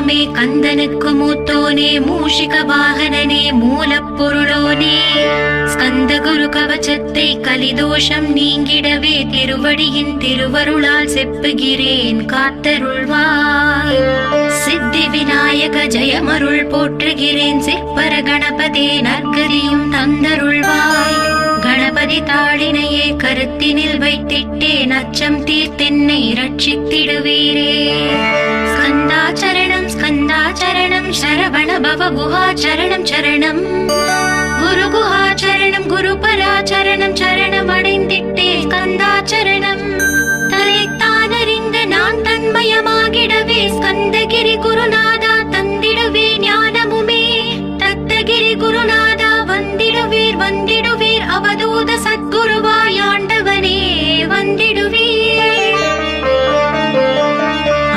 தெய்வமே கந்தனுக்கு மூத்தோனே மூஷிக வாகனனே மூலப்பொருளோனே ஸ்கந்த குரு கவச்சத்தை கலிதோஷம் நீங்கிடவே திருவடியின் திருவருளால் செப்புகிறேன் காத்தருள்வாய். சித்தி விநாயக ஜெயமருள் போற்றுகிறேன் சிற்பர கணபதே நற்கதியும் தந்தருள்வாய். கணபதி தாளினையே கருத்தினில் வைத்திட்டேன் அச்சம் தீர்த்தென்னை ரட்சித்திடுவீரே. ஸ்கந்தாச்சரணம் ஸ்கந்தாச்சரணம் சரவண பவ குஹாச்சரணம் சரணம் குரு குஹாச்சரணம் குரு பராச்சரணம் சரணம் அடைந்திட்டே ஸ்கந்தாச்சரணம். தன்னைத்தானறிந்து நான் தன்மயமாகிடவே ஸ்கந்தகிரி குருநாதா தந்திடுவே ஞானமுமே. தத்தகிரி குருநாதா வந்திடுவீர் வந்திடுவீர் அவதூத சத்குருவாய் ஆண்டவனே வந்திடுவீர்.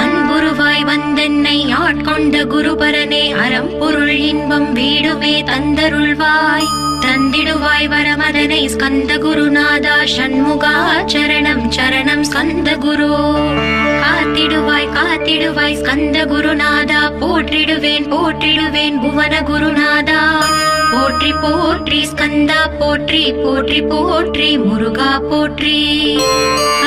அன்புருவாய் வந்தென்னை ஆட்கொண்ட குருபரனே அறம்பொருள் இன்பம் வீடுமே தந்தருள்வாய். தந்திடுவாய் வரமதனை ஸ்கந்த குருநாதா ஷண்முகா சரணம் சரணம் ஸ்கந்த குரு. காத்திடுவாய் காத்திடுவாய் ஸ்கந்த குருநாதா போற்றிடுவேன் போற்றிடுவேன் புவன குருநாதா. போற்றி போற்றி ஸ்கந்தா போற்றி போற்றி போற்றி முருகா போற்றி.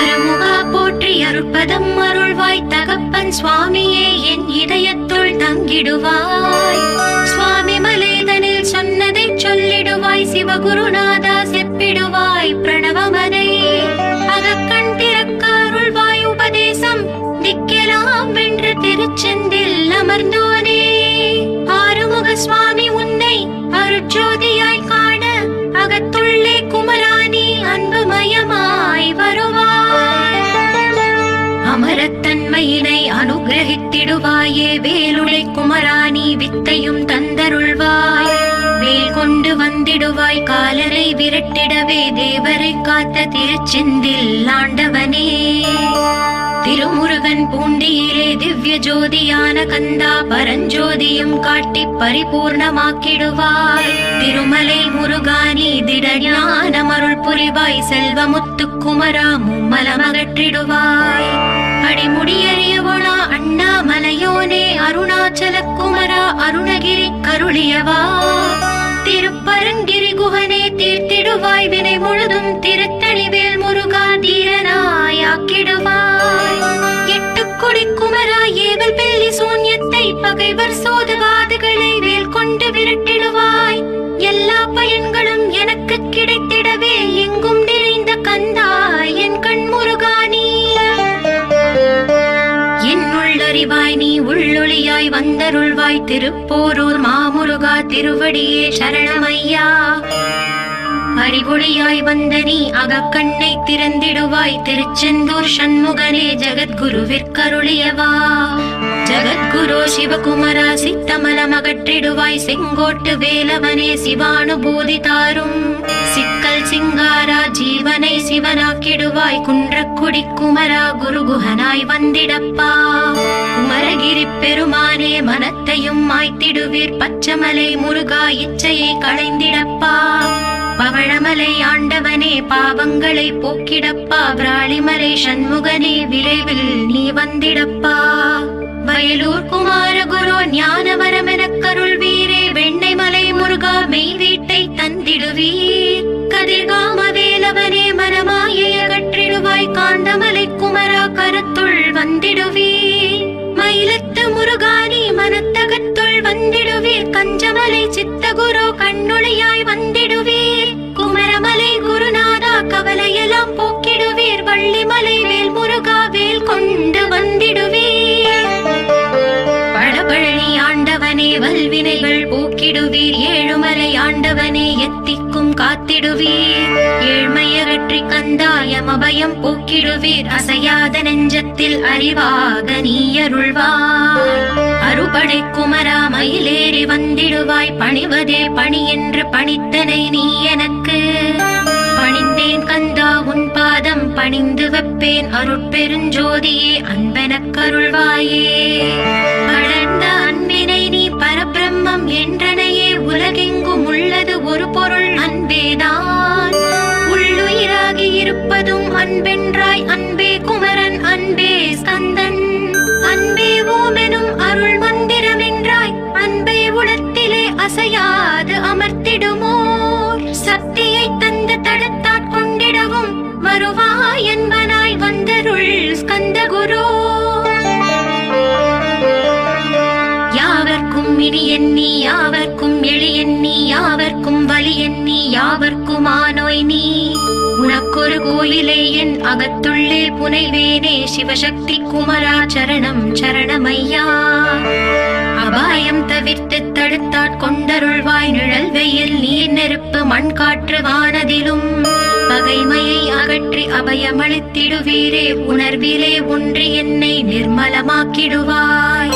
அருமுகா போற்றி அருட்பதம் அருள்வாய் தகப்பன் சுவாமியே என் இதயத்துள் தங்கிடுவாய். சுவாமி மலேதனில் சொன்னதை சொல்லிடுவாய் சிவகுருநாதா செப்பிடுவாய் பிரணவமதை. அகக்கண் திறக்க அருள்வாய் உபதேசம் திக்கெல்லாம் வென்று திருச்செந்தில் அமர்ந்தோனே. ஆறுமுக சுவாமி உன்னை அருட்ஜோதியாய் காண அகத்துள்ளே குமராணி அன்புமயமாய் வருவாய். அமரத்தன்மையினை அனுகிரகித்திடுவாயே வேலுடை குமராணி வித்தையும் தந்தருள்வாய். வேல் கொண்டு வந்திடுவாய் காலரை விரட்டிடவே தேவரை காத்த திருச்செந்தில் ஆண்டவனே. திருமுருகன் பூண்டியிலே திவ்ய ஜோதியான கந்தா பரஞ்சோதியும் காட்டி பரிபூர்ணமாக்கிடுவாய். திருமலை முருகானி திடஞானம் அருள் புரிவாய் செல்வமுத்து குமரா மும்மலமகற்றிடுவாய். அடிமுடியறியவளா அண்ணாமலையோனே அருணாச்சல குமரா அருணகிரி கருளியவா. திருப்பரங்கிரி குகனே தீர்த்திடுவாய் வினை முழுதும் திருத்தணிவேல் முருகா தீரனாயாக்கிடுவாய். எட்டுக்குடி குமரா ஏவல் பெல்லி சூன்யத்தை பகைவர் சோதவாதுகளை வேல் கொண்டு விரட்டிடுவாய். எல்லா பயன்களும் எனக்கு கிடைத்திடவே எங்கும் நிறைந்த கந்தா என் கண் முருகானி. என்னுள்ளறிவாய் நீ உள்ளொளியாய் வந்தருள்வாய் திருப்போரூர் மாமுருகா திருவடியே சரணமையா. அறிவொளியாய் வந்த நீ அகக்கண்ணை திறந்திடுவாய் திருச்செந்தூர் சண்முகனே ஜகத்குருவிற்கருளியவா. ஜகத்குரு சிவகுமரா சித்தமலம் அகற்றிடுவாய் செங்கோட்டு வேலவனே சிவானுபூதி தாரும். சிக்கல் சிங்காரா ஜீவனை சிவனாக்கிடுவாய் குன்றக்குடி குமரா குருகுஹனாய் வந்திடப்பா. குமரகிரி பெருமானே மனத்தையும் மாய்த்திடுவீர் பச்சமலை முருகா இச்சையை களைந்திடப்பா. பவழமலை ஆண்டவனே பாவங்களை போக்கிடப்பா. விராளிமலை சண்முகனே விரைவில் நீ வந்திடப்பா. வயலூர் குமார குரு ஞானவரமெனக் கருள்வீரே வெண்ணைமலை முருகா மெய் வீட்டை தந்திடுவீர். கதிர்காம வேலவனே மனமாயை அகற்றிடுவாய் காந்தமலை குமரா கருத்துள் வந்திடுவீர். மயிலத்து முருகானி மனத்தகத்துள் வந்திடுவீர் கஞ்சமலை சித்தகுரு கண்ணுளையாய் வந்திடுவீர். குமரமலை குருநாதா கவலையெல்லாம் போக்கிடுவீர். வள்ளிமலை வேல் முருகா வேல் கொண்டு வந்திடுவீர். பழபழனி ஆண்டவனே வல்வினைகள் போக்கிடுவீர். ஏழுமலை ஆண்டவனே எத்திக்கும் காத்திடுவீர். ஏழ்மையகற்றி கந்தாயமபயம் போக்கிடுவீர். அசையாத நெஞ்சத்தில் அறிவாக நீ அருள்வாய். அறுபடை குமரா மயிலேறி வந்திடுவாய். பணிவதே பணி என்று பணித்தனை நீ எனக்கு. பணிந்தேன் கந்தா உன் பாதம் பணிந்து வைப்பேன் அருட்பெருஞ்சோதியே அன்பெனக் கருள்வாயே. படர்ந்த அன்பினை நீ பரபிரம்மம் என்றனையே உலகெங்கும் உள்ளது ஒரு பொருள் அன்பேதான். உள்ளுயிராகி இருப்பதும் அன்பென்றாய் அன்பே குமரன் அன்பே ஸ்கந்தன். அன்பே ஓமெனும் அருள் மந்திர அசையாது அமர்த்திடுமோர் சக்தியை தந்து தடுத்தாற் கொண்டிடவும் வருவாய் என்பனாய் வந்தருள் ஸ்கந்தகுரு. யாவர்க்கும் இனி எண்ணி யாவர்க்கும் எளி எண்ணி யாவர்க்கும் வலி எண்ணி யாவர்க்கும் ஆனோய் நீ உனக்கொரு கோயிலே என் அகத்துள்ளே புனைவேனே சிவசக்தி குமரா சரணம் சரணமையா. அபாயம் தவிர்த்து தடுத்தாற் கொண்டருள்வாய் நிழல் வெயில் நீர் நெருப்பு மண் காற்று வானதிலும் பகைமையை அகற்றி அபயமளித்திடுவீரே உணர்விலே ஒன்றி என்னை நிர்மலமாக்கிடுவாய்.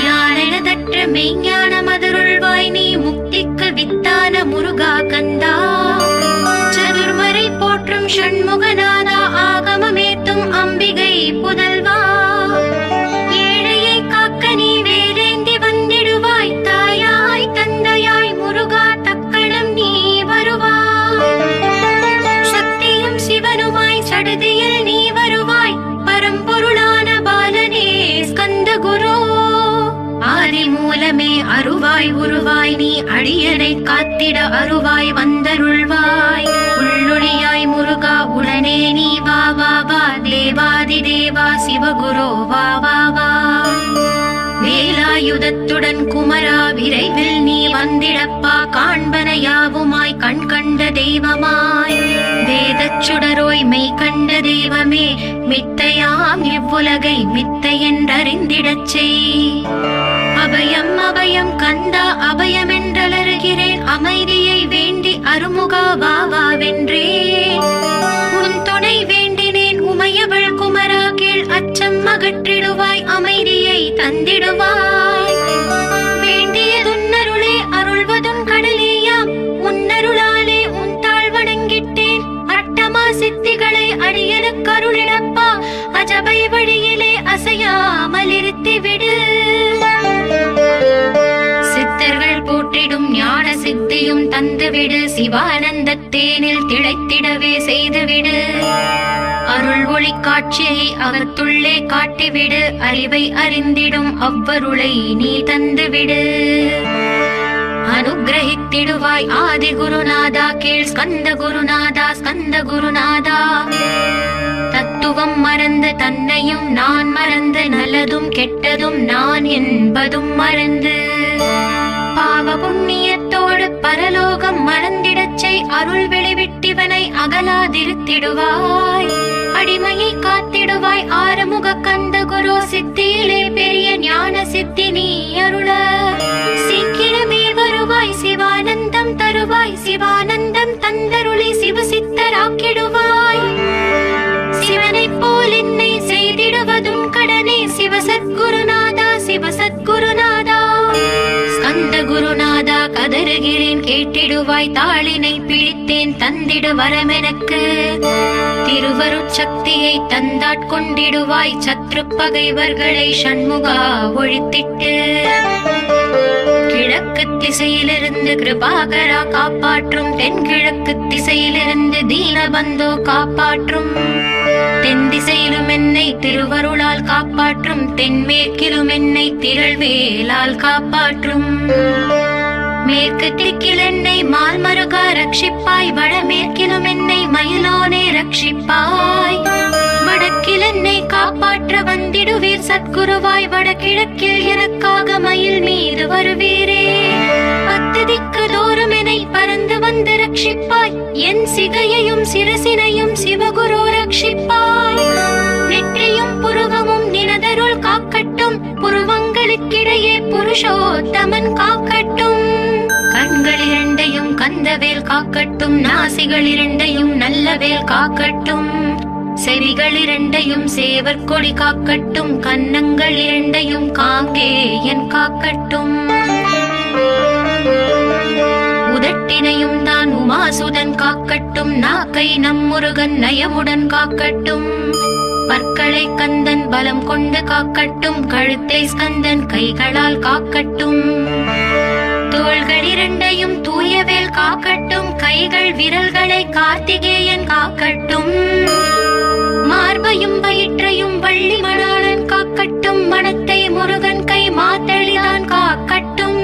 யானெனதற்ற மெய்ஞான மதருள்வாய் நீ முக்திக்கு வித்தான முருகா கந்தா. சதுர்மறை போற்றும் ஷண்முகநாதா ஆகமமேத்தும் அம்பிகை புதல்வா. ஏழையை காக்க நீ வேலேந்தி வந்திடுவாய் தாயாய் தந்தையாய் முருகா தக்கணம் நீ வருவாய். சக்தியும் சிவனுமாய் சடுதியில் நீ வருவாய் பரம்பொருளான பாலனே ஸ்கந்தகுரு. ஆதி மூலமே அருவாய் உருவாய் நீ அடியனை காத்திட அருவாய் வந்தருள்வாய். உள்ளொளியாய் முருகா உடனே நீ வா வா வா தேவாதி தேவா சிவகுரு வா வா வா. வேலாயுதத்துடன் குமரா விரைவில் நீ வந்திடப்பா காண்பன யாவுமாய் கண் கண்ட தெய்வமாய் வேதச் சுடரோய் மெய் கண்ட தெய்வமே மித்தையாம் இவ்வுலகை மித்தை என்றறிந்திடச் செய். அபயம் அபயம் கந்தா அபயம் என்றலறுகிறேன் அமைதியை வேண்டி அருமுகா வா வா வென்றேன். உன் துணை வேண்டினேன் உமையவள் குமரா கீழ் அச்சம் அகற்றிடுவாய் அமைதியை தந்திடுவாய். வேண்டியதுன்னருளே அருள்வதும் கடலேயாம் உன்னருளாலே உன் தாழ் வணங்கிட்டேன். அட்டமா சித்திகளை அடியனுக்கு அருளிடப்பா அஜபை வழியிலே அசையாமல் இருத்திவிடு. சித்தர்கள் போற்றிடும் ஞான சித்தியும் தந்துவிடு சிவானந்த தேனில் திளைத்திடவே செய்துவிடு. அருள் ஒளி காட்சியை அகத்துள்ளே காட்டிவிடு அறிவை அறிந்திடும் அவ்வருளை நீ தந்துவிடு. அனுகிரகித்திடுவாய் ஆதி குருநாதா கீழ் ஸ்கந்த குருநாதா ஸ்கந்த குருநாதா. தத்துவம் மறந்து தன்னையும் நான் மறந்து நல்லதும் கெட்டதும் நான் என்பதும் மறந்து பாவ புண்ணியத்தோடு பரலோகம் மறந்திடச் செய் அருள் வெளிவிட்டிவனை அகலாதிருத்திடுவாய். அடிமையை காத்திடுவாய் ஆறுமுக கந்த குரு சித்தியிலே பெரிய ஞான சித்தி நீ அருள. சீக்கிரமே வருவாய் சிவானந்தம் தருவாய் சிவானந்தம் தந்தருளி சிவசித்தராக்கிடுவாய். சிவனைப் போல் என்னை செய்திடுவதும் கடனே சிவசத்குருநாதா சிவசத்குருநாதா. ஸ்கந்த குருநாதா கதறுகிறேன் கேட்டிடுவாய் தாளினை பிடித்தேன் தந்திடு வரமெனக்கு. திருவருட்சக்தியை தந்தாட்கொண்டிடுவாய் சத்ரு பகைவர்களை ஷண்முகா ஒழித்திட்டு. கிழக்கு திசையிலிருந்து கிருபாகரா காப்பாற்றும் தென்கிழக்கு திசையிலிருந்து தீனபந்தோ காப்பாற்றும். தென் திசையிலும் என்னை திருவருளால் காப்பாற்றும் தென்மேற்கிலும் என்னை திரள்வேலால் காப்பாற்றும். மேற்கு திக்கில் என்னை மால்மருகா ரட்சிப்பாய் வடமேற்கிலும் என்னை மயிலோனே ரட்சிப்பாய். வடக்கில் என்னை காப்பாற்ற வந்திடுவீர் சத்குருவாய் வடகிழக்கில் எனக்காக மயில் மீது வருவீரே. பத்து திக்கு தோறும் என்னை பறந்து வந்து ரட்சிப்பாய் என் சிகையையும் சிரசினையும் சிவகுரு ரட்சிப்பாய். நெற்றியும் புருவமும் நினதருள் காக்கட்டும் புருவங்களுக்கிடையே புருஷோத்தமன் காக்கட்டும். கண்கள் இரண்டையும் கந்தவேல் காக்கட்டும் நாசிகள் இரண்டையும் நல்லவேல் காக்கட்டும். செவிகள் இரண்டையும் சேவர் கொடி காக்கட்டும் கன்னங்கள் இரண்டையும் காங்கேயன் காக்கட்டும். உதட்டினையும் தான் உமாசுதன் காக்கட்டும் நாக்கை நம் முருகன் நயமுடன் காக்கட்டும். பற்களை கந்தன் பலம் கொண்டு காக்கட்டும் கழுத்தை ஸ்கந்தன் கைகளால் காக்கட்டும். தோள்கள் இரண்டையும் தூயவேல் காக்கட்டும் கைகள் விரல்களை கார்த்திகேயன் காக்கட்டும். மார்பையும் வயிற்றையும் வள்ளி மணாளன் காக்கட்டும் மனத்தை முருகன் கை மாத்தளிதான் காக்கட்டும்.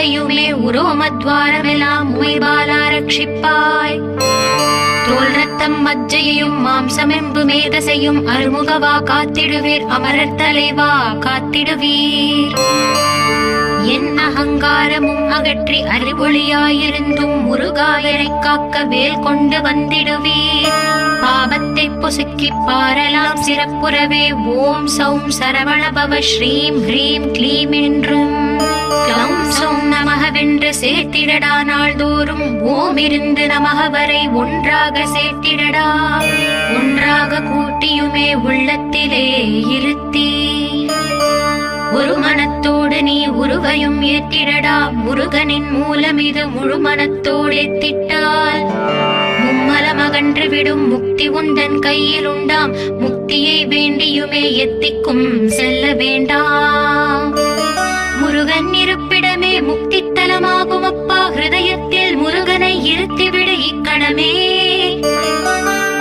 உலகையுமே உரோமத்வாரமெல்லாம் உமைபாலா ரட்சிப்பாய். தோல் ரத்தம் மஜ்ஜையையும் மாம்சமெம்பு மேதசையும் அருமுகவா காத்திடுவீர், அமரர் தலைவா காத்திடுவீர். என் அகங்காரமும் அகற்றி அறிவொளியாயிருந்தும் முருகாயனை காக்க வேல் கொண்டு வந்திடுவீர். பாபத்தை பொசுக்கி பாரலாம் சிறப்புறவே ஓம் சௌம் சரவணபவ ஸ்ரீம் ஹ்ரீம் க்ளீம் என்றும் க்ளௌம் சௌம் நமகவென்று சேர்த்திடடா. நாள்தோறும் ஓம் இருந்து நமக வரை ஒன்றாக சேர்த்திடடா. ஒன்றாக கூட்டியுமே உள்ளத்திலே இருத்தி ஒரு மனத்தோடு நீ உருவையும் ஏற்றிடடா. முருகனின் மூலம் இது முழு மனத்தோடு ஏத்திட்டால் மும்மலமகன்று விடும் முக்தி உந்தன் கையில் உண்டாம். முக்தியை வேண்டியுமே எத்திக்கும் செல்ல வேண்டாம். முருகன் இருப்பிடமே முக்தி தலமாகும் அப்பா. ஹிருதயத்தில் முருகனை இருத்திவிடு இக்கணமே.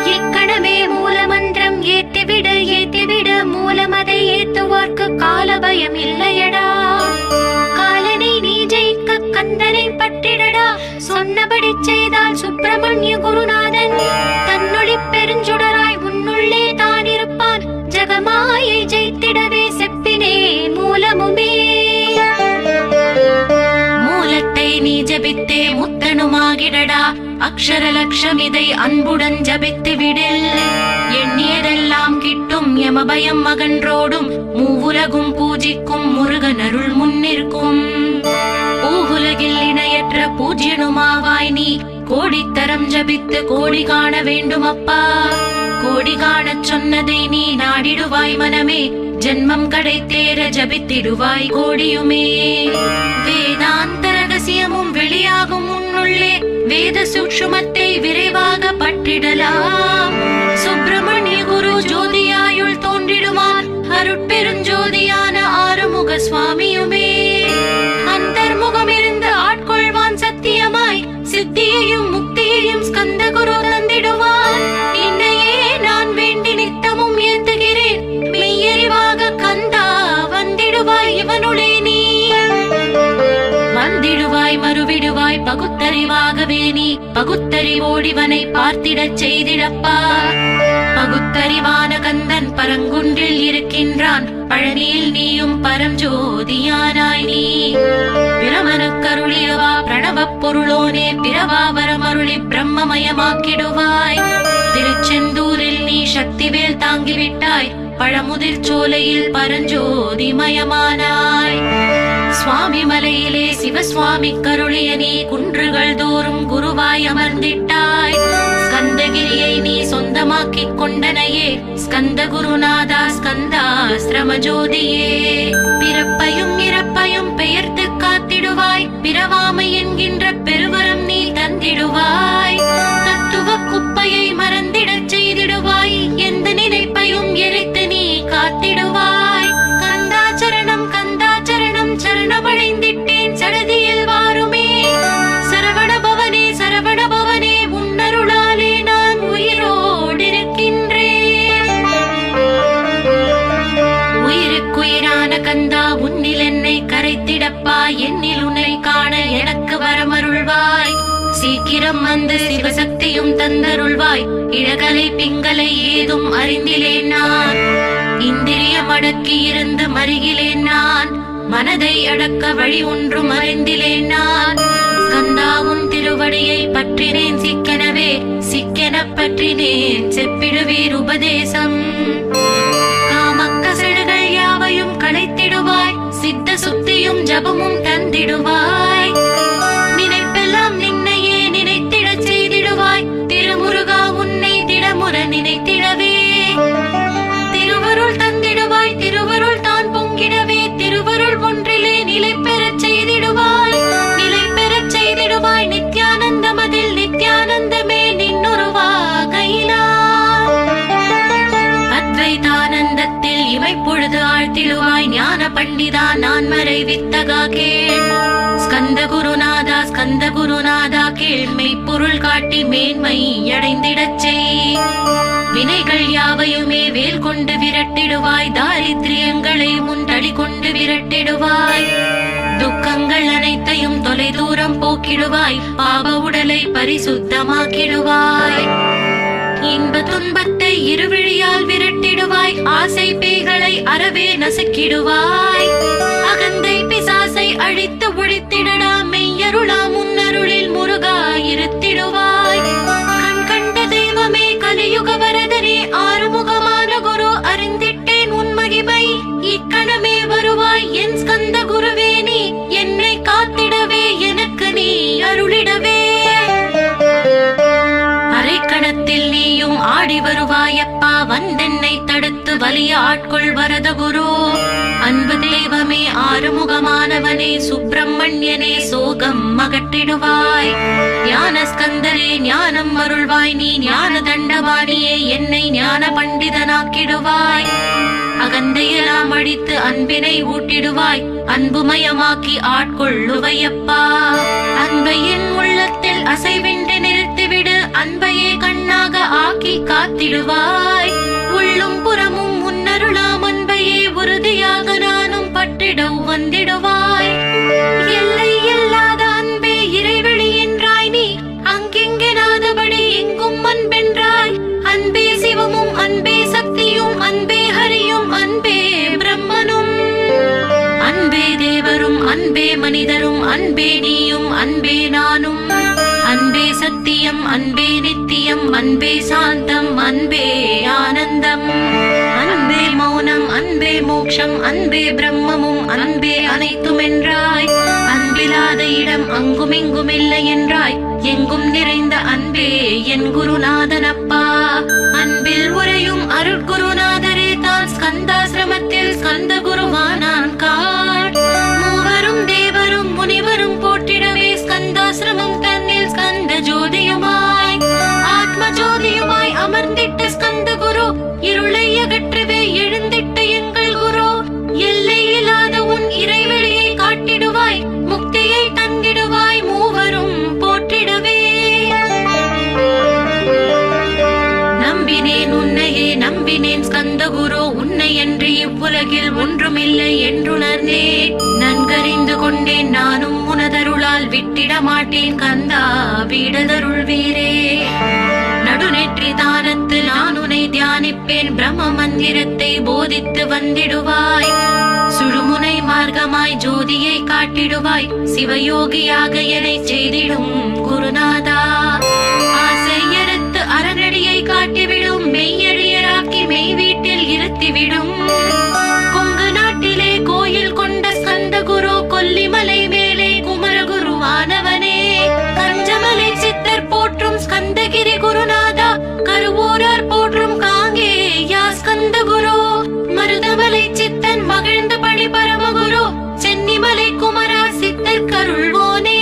இக்கணமே மூலமந்திரம் ஏத்திவிடு ஏத்திவிடு. மூலமதை ஏத்துவார்க்கு கால பயம் இல்லையடா. காலனை நீ ஜெயிக்க கந்தனை பற்றிடடா. சொன்னபடி செய்தால் சுப்பிரமணிய குருநாதன் தன்னொளி பெருஞ்சுடராய் உன்னுள்ளே தான் இருப்பான். ஜகமாயை ஜெயித்திடவே செப்பினே மூலமுமே. மூலத்தை நீ ஜபித்தே முத்தனுமாகிடடா. அக்ஷர லட்சம் இதை அன்புடன் ஜபித்து விடில். எண்ணியதெல்லாம் கிட்டும் யமபயம் மகன்றோடும். மூவுலகும் பூஜிக்கும் முருகன் அருள் முன்னிற்கும். பூவுலகில் இணையற்ற பூஜ்யனுமாவாய் நீ. கோடித்தரம் ஜபித்து கோடி காண வேண்டும் அப்பா. கோடி காணச் சொன்னதை நீ நாடிடுவாய் மனமே. ஜென்மம் கடை தேர ஜபித்திடுவாய் கோடியுமே. வேதாந்த ரகசியமும் வெளியாகும் உன்னுள்ளே. வேத சூக்ஷ்மத்தை விரைவாக பற்றிடலாம். சுப்பிரமணிய குரு ஜோதியாயுள் தோன்றிடுவார். அருட்பெருஞ்சோதியான ஆறுமுக சுவாமியுமே. அந்தர்முகம் இருந்து ஆட்கொள்வான் சத்தியமாய். சித்தியையும் முக்தியையும் ஸ்கந்த குரு தந்திடுவார். இன்னையே நான் வேண்டி நித்தமும் ஏத்துகிறேன். மெய்யறிவாக கந்தா வந்திடுவாய் இவனுளே நீ. வந்திடுவாய் மறுவிடுவாய் பகுத்தறிவாகவே நீ. பகுத்தறிவோடிவனை பார்த்திடச் செய்திடப்பா. பகுத்தறிவான கந்தன் பரங்குன்றில் இருக்கின்றான். பழனியில் நீயும் பரஞ்சோதியானாய் நீ. பிரமனுக்கருளியவா பிரணவப் பொருளோனே. பிறவாவரமருளி பிரம்மமயமாக்கிடுவாய். திருச்செந்தூரில் நீ சக்திவேல் தாங்கிவிட்டாய். பழமுதிர் சோலையில் பரஞ்சோதிமயமானாய். சுவாமி மலையிலே சிவசுவாமி கருளிய நீ. குன்றுகள் தோறும் குருவாய் அமர்ந்திட்டாய். ஸ்கந்தகிரியை நீ சொந்தமாக்கிக் கொண்டனையே. ஸ்கந்த குருநாதா ஸ்கந்தாஸ்ரம ஜோதியே. பிறப்பையும் இறப்பையும் பெயர்த்து காத்திடுவாய். பிறவாமை என்கின்ற பெருவரம் நீ தந்திடுவாய். தத்துவ குப்பையை மறந்திடச் செய்திடுவாய். எந்த நினைப்பையும் எரித்து நீ காத்திடுவாய். கந்தாச்சரணம் கந்தாச்சரணம் சரணமடைந்திட்டேன் சடதியில் வாருமே. சரவண பவனே சரவண பவனே உன்னருளாலே நான் உயிரோடிருக்கின்றேன். உயிருக்குயிரான கந்தா உன்னில் என்னை கரைத்திடப்பா. என்னில் உன்னை காண எனக்கு வரமருள்வாய். சீக்கிரம் வந்து சிவசக்தியும் தந்தருள்வாய். இழகலை பிங்களை ஏதும் அறிந்திலேன் நான். இந்திரியம் அடக்கி இருந்து மருகிலேன் நான். மனதை அடக்க வழி ஒன்றும் அறிந்திலேன் நான். ஸ்கந்தாவும் திருவடியை பற்றினேன் சிக்கெனவே. சிக்கெனப் பற்றினேன் செப்பிடுவீர் உபதேசம். காமக்கசடுகள் யாவையும் களைத்திடுவாய். சித்த சுத்தியும் ஜபமும் தந்திடுவாய். நினைப்பெல்லாம் நின்னையே நினைத்திடச் செய்திடுவாய். திருமுருகா உன்னை திடமுற நினைத்திடவே. திருவருள் தந்திடுவாய். திருவருள் தான் பொங்கிடவே. திருவருள் ஒன்றிலே நிலை பெறச் செய்திடுவாய். நிலை பெறச் செய்திடுவாய். நித்யானந்தமதில் நித்யானந்தமே நின்னுருவாகையினார். அத்வைதானந்தத்தில் இமைப்பொழுது ஆழ்த்திடுவாய். ஞான பண்டிதா நான் மறை வித்தகா கேள். ஸ்கந்த குருநாதா ஸ்கந்த குருநாதா கேள். மெய்ப்பொருள் காட்டி மேன்மை அடைந்திடச் செய். வினைகள் யாவையுமே வேல் கொண்டு விரட்டிடுவாய். தாரித்ரியங்களை முன் தடி கொண்டு விரட்டிடுவாய். துக்கங்கள் அனைத்தையும் தொலை தூரம் போக்கிடுவாய், பாவ உடலை பரிசுத்தமாக்கிடுவாய். இன்ப துன்பத்தை இருவிழியால் விரட்டிடுவாய், ஆசை பேய்களை அறவே நசுக்கிடுவாய். அகந்தை பிசாசை அழித்து ஒழித்திடடா, மெய்யருளா முன்னருளில் முருகா இருத்திடுவாய். கண் கண்ட தெய்வமே கலியுக வரதனே, ஆறுமுகமான குரு அறிந்திட்டேன் உன் மகிமை. இக்கணமே வருவாய் என் ஸ்கந்த குருவே, நீ என்னை காத்திடவே எனக்கு நீ அருளிடவே. அரைக்கணத்தில் நீயும் ஆடி வருவாயப்பா, வந்தென்னை தடுத்து வலிய ஆட்கொள் வரத குரு. அன்பு தெய்வமே ஆறுமுகமானவனே, சுப்பிரமணியனே சோகம் அகற்றிடுவாய். ஞான ஸ்கந்தரே ஞானம் அருள்வாய், நீ ஞான தண்டவாணியே என்னை ஞான பண்டிதனாக்கிடுவாய். அகந்தையெல்லாம் அழித்து அன்பினை ஊட்டிடுவாய், அன்புமயமாக்கி ஆட்கொள்ளுவையப்பா. அன்பையின் உள்ளத்தில் அசைவின்றி நிறுத்திவிடு, அன்பையே கண்ணாக ஆக்கி காத்திடுவாய். உள்ளும் புறமும் முன்னருளாம் அன்பையே உறுதியாக நானும் பற்றிட வந்திடுவாய். எல்லை இல்லாத அன்பே இறைவெளி என்றாய் நீ, அங்கெங்கே நாதபடி எங்கும் அன்பென்றாய். அன்பே சிவமும் அன்பே சக்தியும் அன்பே ஹரியும் அன்பே பிரம்மனும். அன்பே தேவரும் அன்பே மனிதரும் அன்பே நீயும் அன்பே நானும். அன்பே சத்தியம் அன்பே நித்தியம் அன்பே சாந்தம் அன்பே ஆனந்தம். அன்பே மௌனம் அன்பே மோட்சம் அன்பே பிரம்மமும் அன்பே அனைத்தும் என்றாய். அன்பிலாத இடம் அங்குமிங்கும் இல்லை என்றாய், எங்கும் நிறைந்த அன்பே என் குருநாதனப்பா. அன்பில் உரையும் அருட்குருநாதரே தான் ஸ்கந்தாசிரமத்தில் ஸ்கந்த குருவானான் காட். மூவரும் தேவரும் முனிவரும் போற்றிடவே ஸ்கந்தாசிரமம் தன்னில் ஸ்கந்த ஜோதியுமாய் ஆத்ம ஜோதியுமாய் அமர்ந்திட்ட ஸ்கந்த குரு, இருளை அகற்றவே எழுந்திட்ட எங்கள் குரு. எல்லையில்லாத உன் இறைவெளியை காட்டிடுவாய், முக்தியை தந்திடுவாய், மூவரும் போற்றிடவே. நம்பினேன் உன்னையே நம்பினேன் ஸ்கந்த குரு, உன்னை என்று இவ்வுலகில் ஒன்றுமில்லை என்றுணர்ந்தேன். நன்கறிந்து கொண்டேன் நானும் உனதருளால் விட்டிட மாட்டேன் கந்தா வீடதருள் வீரே. நடுநெற்றி தானத்து நான் உன்னை தியானிப்பேன், பிரம்ம மந்திரத்தை போதித்து வந்திடுவாய். சுழுமுனை மார்க்கமாய் ஜோதியை காட்டிடுவாய், சிவயோகியாக என்னை செய்திடும் குருநாதா. ஆசையறுத்து அறநடியை காட்டிவிடும், மெய்யழியராக்கி மெய் வீட்டில் இருத்திவிடும். கொங்கு நாட்டிலே கோயில் கொண்ட ஸ்கந்த குரு, கொல்லிமலை மேலே குமரகுருவானவனே. கஞ்சமலை சித்தர் போற்றும் ஸ்கந்தகிரி குருநாதா, கருவூரார் போற்றும் காங்கேயா ஸ்கந்த குரு. மருதமலை சித்தன் மகிழ்ந்த பணி பரமகுரு, சென்னிமலை குமரா சித்தர் கருள்வோனே.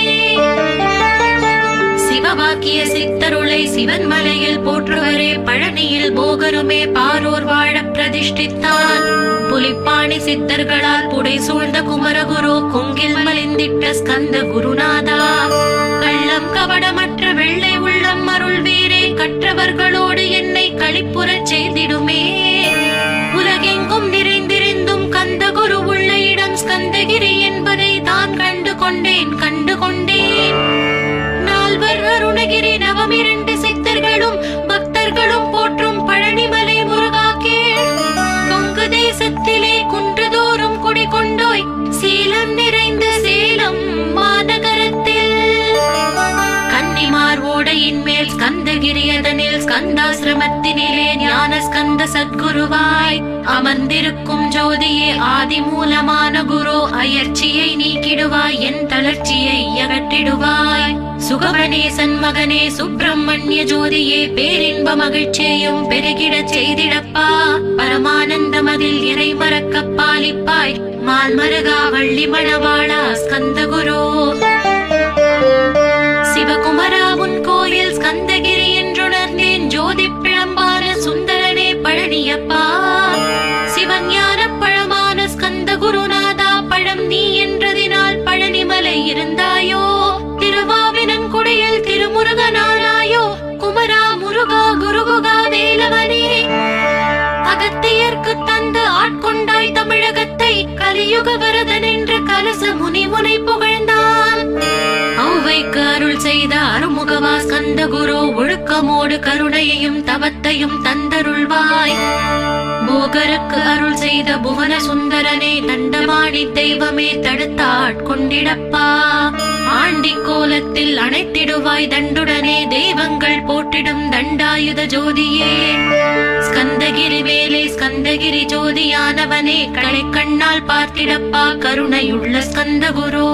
சிவவாக்கிய சித்தருளை சிவன் மலையில் போற்றுவரே, பழனியில் போகருமே பாரோர் வாழ பிரதிஷ்டித்தான். புலிப்பாணி சித்தர்களால் புடை சூழ்ந்த குமரகுரு, கொங்கில் மலிந்திட்ட ஸ்கந்த குருநாதா. கள்ளம் கவடமற்ற வெள்ளை உள்ளம் அருள் வீரே, கற்றவர்களோடு என்னை களிப்புறச் செய்திடுமே. உலகெங்கும் நிறைந்திருந்தும் கந்த குரு உள்ள இடம் ஸ்கந்தகிரி என்பதை தான் கண்டு கொண்டேன். நால்வர் அருணகிரி நவமிரண்டு சித்தர்களும் பக்தர்களும் போற்றும் பழனிமலை முருகா கேள். கொங்கு தேசத்திலே குன்றுதோறும் குடிகொண்டோய், சீலம் நிறைந்த சேலம் மாநகரத்தில். கன்னிமார் ஓடையின் மேல் ஸ்கந்தகிரி, அதனில் ஸ்கந்தாசிரமத்தினிலே ஞான ஸ்கந்த சத்குருவாய் அமர்ந்திருக்கும் ஜோதியே ஆதி மூலமான குரு. அயற்சியை நீக்கிடுவாய், என் தளர்ச்சியை அகற்றிடுவாய். சுகவனேசன் மகனே சுப்பிரமணிய ஜோதியே, பேரின்ப மகிழ்ச்சியையும் பெருகிடச் செய்திடப்பா. பரமானந்தமதில் இறை மறக்க பாலிப்பாய், மால்மருகா வள்ளி மணவாளா ஸ்கந்த குரு. சிவகுமரா உன் கோயில் ஸ்கந்தகிரி என்றுணர்ந்தேன், ஜோதி பிழம்பான சுந்தரனே பழனியப்பா. சிவஞான பழமான ஸ்கந்த குருநாதா, பழம் நீ என்றதினால் பழனிமலை இருந்தாயோ. திருவாவினன் குடியில் திருமுருகனானாயோ, குமரா முருகா குருகுகா வேலவனே. அகத்தியர்க்கு தந்து ஆட்கொண்டாய் தமிழகத்தை, கலியுக வரதன் என்று கலச முனி உனை ஸ்கந்தகுரு ஒழுக்கமோடு கருணையையும் தவத்தையும் தந்தருள்வாய். போகருக்கு அருள் செய்த புவன சுந்தரனே தண்டமாடி தெய்வமே தடுத்தாட்கொண்டிடப்பா. ஆண்டி கோலத்தில் அணைத்திடுவாய் தண்டுடனே தெய்வங்கள் போற்றிடும் தண்டாயுத ஜோதியே. ஸ்கந்தகிரி வேலே ஸ்கந்தகிரி ஜோதியானவனே கடை கண்ணால் பார்த்திடப்பா கருணையுள்ள ஸ்கந்தகுரு.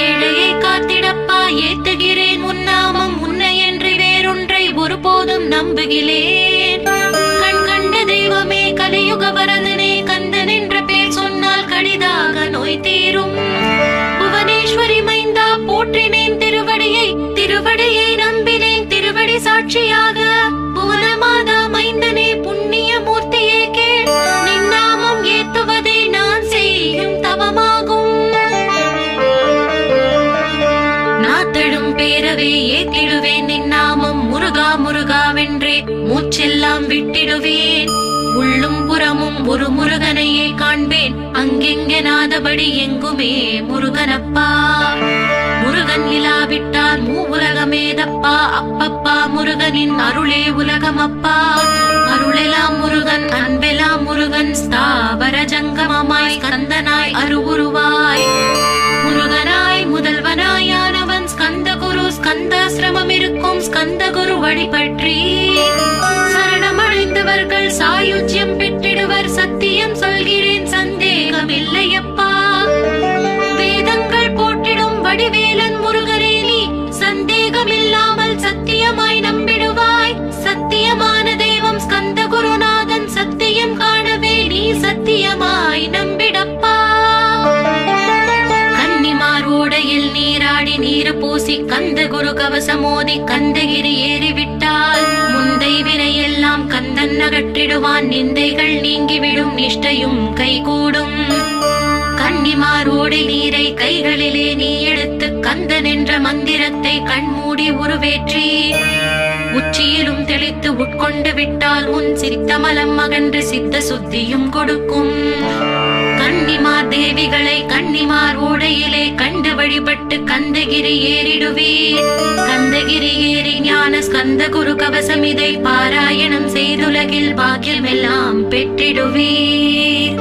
ஏழையை காத்திடப்பா ஏத்துகிறேன் உன்னாமம் உன்னை என்று வேறொன்றை ஒருபோதும் நம்புகிறேன். கண் கண்ட தெய்வமே கலியுக வரதனே கந்தன் என்ற பேர் சொன்னால் கடிதாக நோய் தீரும். புவனேஸ்வரி மைந்தா போற்றினேன் திருவடியை திருவடியை நம்பினேன் திருவடி சாட்சியாக. புவனமாதா மைந்தனே புண்ணிய மூர்த்தியே கேள் நின்னாமம் ஏத்துவதே நான் செய்யும் தவமாகும். நாத்தடும் பேரவே ஏத்திடுவேன் நின்னாமம் முருகா முருகாவென்றே மூச்செல்லாம் விட்டிடுவேன். உள்ளும் புறமும் ஒரு முருகனையே காண்பேன் அங்கெங்கெனாதபடி எங்குமே முருகனப்பா. முருகன் இலாவிட்டால் மூவுலகமேதப்பா. அப்பப்பா முருகனின் அருளே உலகமப்பா. அருளெல்லாம் முருகன் அன்பெல்லாம் முருகன் ஸ்தாவர ஜங்கமமாய் ஸ்கந்தனாய் அருவுருவாய். முருகனாய் முதல்வனாயானவன் ஸ்கந்தகுரு. ஸ்கந்தாசிரமம் இருக்கும் ஸ்கந்தகுரு வழிபற்றி சரணமடைந்தவர்கள் சாயுஜ்யம் பெற்றிடுவர். சத்தியம் சொல்கிறேன் சந்தேகமில்லையப்பா. வேதங்கள் போற்றிடும் வடிவேலன் முருகனே நீ சந்தேகமில்லாமல் சத்தியமாய் நம்பிடுவாய். சத்தியமான தெய்வம் ஸ்கந்தகுருநாதன் சத்தியம் காணவே நீ சத்தியமாய் நம்பிடப்பா. கன்னிமார் ஓடையில் நீராடி நீரு பூசி கந்தகுரு கவசமோதி கந்தகிரி ஏறிவிட்டால் முந்தை வினையெல்லாம் கந்தன் அகற்றிடுவான். நிந்தைகள் நீங்கிவிடும் நிஷ்டையும் கைகூடும். கன்னிமார் ஓடை நீரை கைகளிலே நீ எடுத்து கந்தன் என்ற மந்திரத்தை கண்மூடி உருவேற்றி உச்சியிலும் தெளித்து உட்கொண்டு விட்டால் உன் சித்தமலம் அகன்று சித்த சுத்தியும் கொடுக்கும். கன்னிமார் தேவிகளை கன்னிமார் ஓடையிலே கண்டு வழிபட்டு கந்தகிரி ஏறிடுவீர். கந்தகிரி ஏறி ஞான ஸ்கந்தகுரு கவசம் இதை பாராயணம் செய்துலகில் பாக்கியமெல்லாம் பெற்றிடுவீர்.